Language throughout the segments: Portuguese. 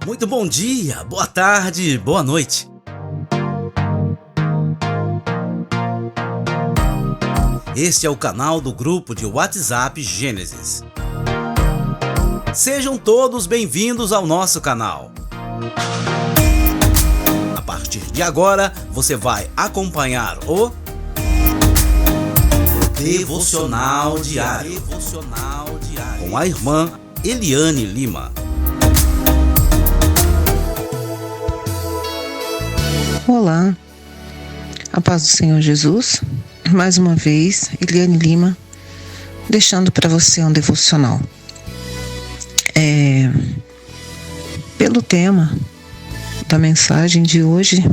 Muito bom dia, boa tarde, boa noite. Este é o canal do grupo de WhatsApp Gênesis. Sejam todos bem-vindos ao nosso canal. A partir de agora, você vai acompanhar o Devocional Diário com a irmã Eliane Lima. Olá, a paz do Senhor Jesus. Mais uma vez, Eliane Lima, deixando para você um devocional. Pelo tema da mensagem de hoje,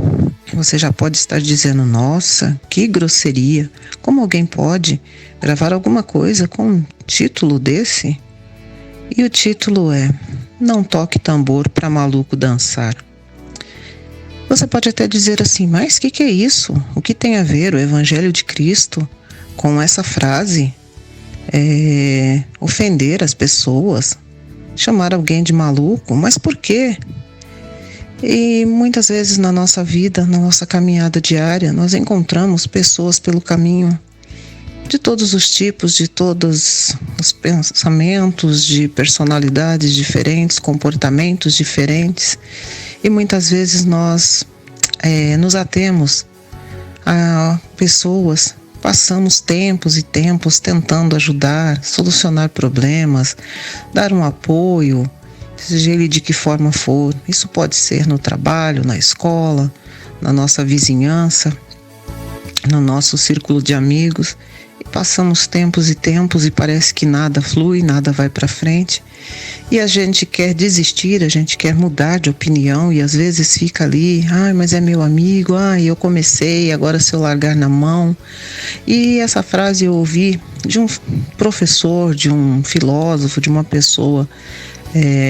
você já pode estar dizendo: nossa, que grosseria! Como alguém pode gravar alguma coisa com um título desse? E o título é: Não toque tambor para maluco dançar. Você pode até dizer assim: mas o que é isso? O que tem a ver o Evangelho de Cristo com essa frase? Ofender as pessoas, chamar alguém de maluco, mas por quê? E muitas vezes na nossa vida, na nossa caminhada diária, nós encontramos pessoas pelo caminho de todos os tipos, de todos os pensamentos, de personalidades diferentes, comportamentos diferentes. E muitas vezes nós nos atemos a pessoas, passamos tempos e tempos tentando ajudar, solucionar problemas, dar um apoio, seja ele de que forma for. Isso pode ser no trabalho, na escola, na nossa vizinhança, no nosso círculo de amigos. E passamos tempos e tempos e parece que nada flui, nada vai para frente. E a gente quer desistir, a gente quer mudar de opinião e às vezes fica ali: mas é meu amigo, eu comecei, agora se eu largar na mão. E essa frase eu ouvi de um professor, de um filósofo, de uma pessoa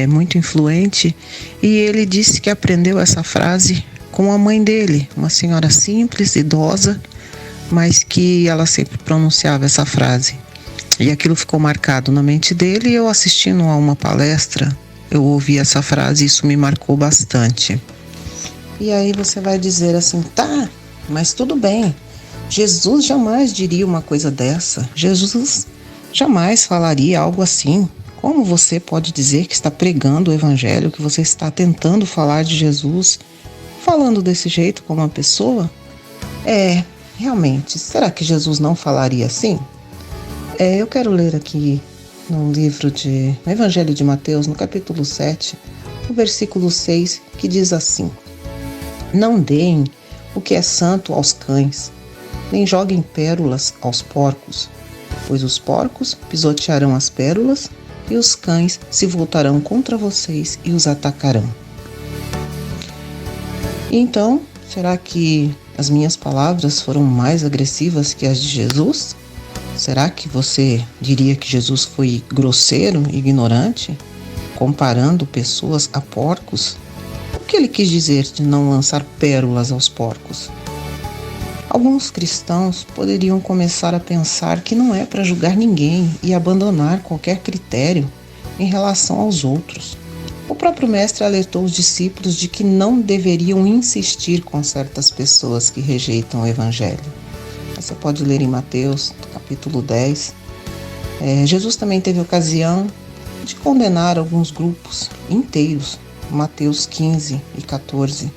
muito influente, e ele disse que aprendeu essa frase com a mãe dele, uma senhora simples, idosa, mas que ela sempre pronunciava essa frase. E aquilo ficou marcado na mente dele, e eu assistindo a uma palestra, eu ouvi essa frase e isso me marcou bastante. E aí você vai dizer assim: tá, mas tudo bem, Jesus jamais diria uma coisa dessa, Jesus jamais falaria algo assim. Como você pode dizer que está pregando o Evangelho, que você está tentando falar de Jesus, falando desse jeito com uma pessoa? Realmente, será que Jesus não falaria assim? Eu quero ler aqui no Evangelho de Mateus, no capítulo 7, no versículo 6, que diz assim: Não deem o que é santo aos cães, nem joguem pérolas aos porcos, pois os porcos pisotearão as pérolas e os cães se voltarão contra vocês e os atacarão. Então, será que as minhas palavras foram mais agressivas que as de Jesus? Será que você diria que Jesus foi grosseiro, ignorante, comparando pessoas a porcos? O que ele quis dizer de não lançar pérolas aos porcos? Alguns cristãos poderiam começar a pensar que não é para julgar ninguém e abandonar qualquer critério em relação aos outros. O próprio mestre alertou os discípulos de que não deveriam insistir com certas pessoas que rejeitam o Evangelho. Você pode ler em Mateus, capítulo 10. Jesus também teve ocasião de condenar alguns grupos inteiros, Mateus 15 e 14.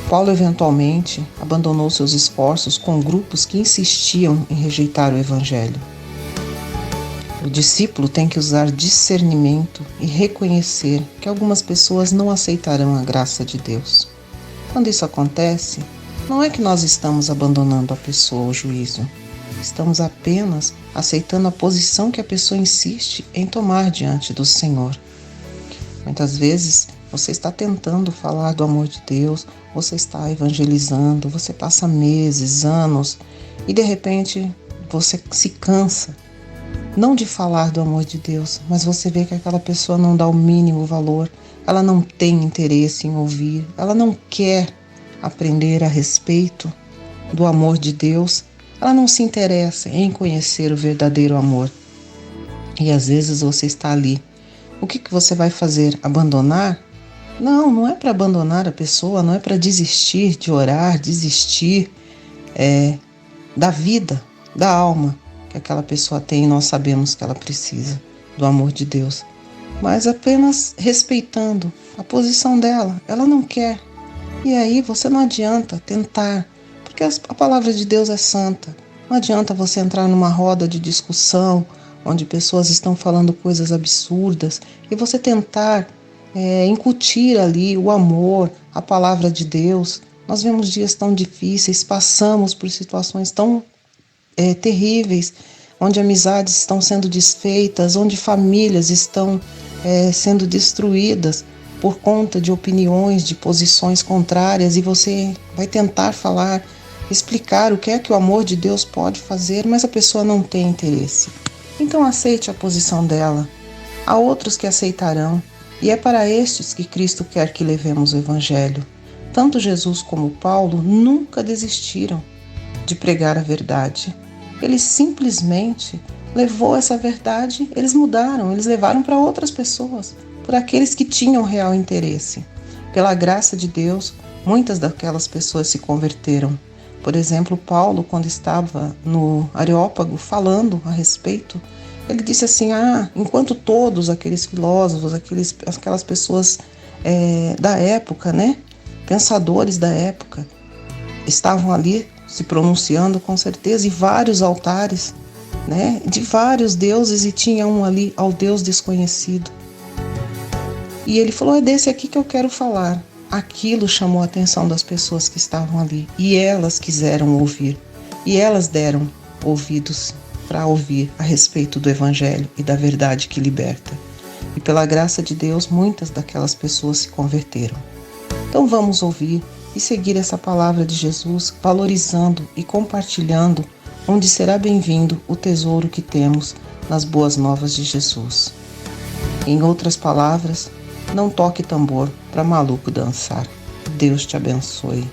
Paulo eventualmente abandonou seus esforços com grupos que insistiam em rejeitar o Evangelho. O discípulo tem que usar discernimento e reconhecer que algumas pessoas não aceitarão a graça de Deus. Quando isso acontece, não é que nós estamos abandonando a pessoa ao juízo. Estamos apenas aceitando a posição que a pessoa insiste em tomar diante do Senhor. Muitas vezes você está tentando falar do amor de Deus, você está evangelizando, você passa meses, anos e de repente você se cansa, não de falar do amor de Deus, mas você vê que aquela pessoa não dá o mínimo valor, ela não tem interesse em ouvir, ela não quer aprender a respeito do amor de Deus, ela não se interessa em conhecer o verdadeiro amor. E às vezes você está ali. O que você vai fazer? Abandonar? Não, não é para abandonar a pessoa, não é para desistir de orar, desistir da vida, da alma que aquela pessoa tem e nós sabemos que ela precisa do amor de Deus, mas apenas respeitando a posição dela. Ela não quer. E aí você não adianta tentar, porque a palavra de Deus é santa. Não adianta você entrar numa roda de discussão onde pessoas estão falando coisas absurdas e você tentar incutir ali o amor, a palavra de Deus. Nós vemos dias tão difíceis, passamos por situações tão terríveis, onde amizades estão sendo desfeitas, onde famílias estão sendo destruídas por conta de opiniões, de posições contrárias, e você vai tentar falar, explicar o que é que o amor de Deus pode fazer, mas a pessoa não tem interesse. Então aceite a posição dela. Há outros que aceitarão, e é para estes que Cristo quer que levemos o Evangelho. Tanto Jesus como Paulo nunca desistiram de pregar a verdade. Eles simplesmente levou essa verdade, eles mudaram, eles levaram para outras pessoas, por aqueles que tinham real interesse. Pela graça de Deus, muitas daquelas pessoas se converteram. Por exemplo, Paulo, quando estava no Areópago falando a respeito, ele disse assim, enquanto todos aqueles filósofos, aquelas pessoas da época, né, pensadores da época, estavam ali se pronunciando com certeza, e vários altares, né, de vários deuses, e tinha um ali ao Deus desconhecido. E ele falou, é desse aqui que eu quero falar. Aquilo chamou a atenção das pessoas que estavam ali, e elas quiseram ouvir, e elas deram ouvidos para ouvir a respeito do Evangelho e da verdade que liberta. E pela graça de Deus, muitas daquelas pessoas se converteram. Então vamos ouvir e seguir essa palavra de Jesus, valorizando e compartilhando, onde será bem-vindo o tesouro que temos nas boas novas de Jesus. Em outras palavras, não toque tambor para maluco dançar. Deus te abençoe.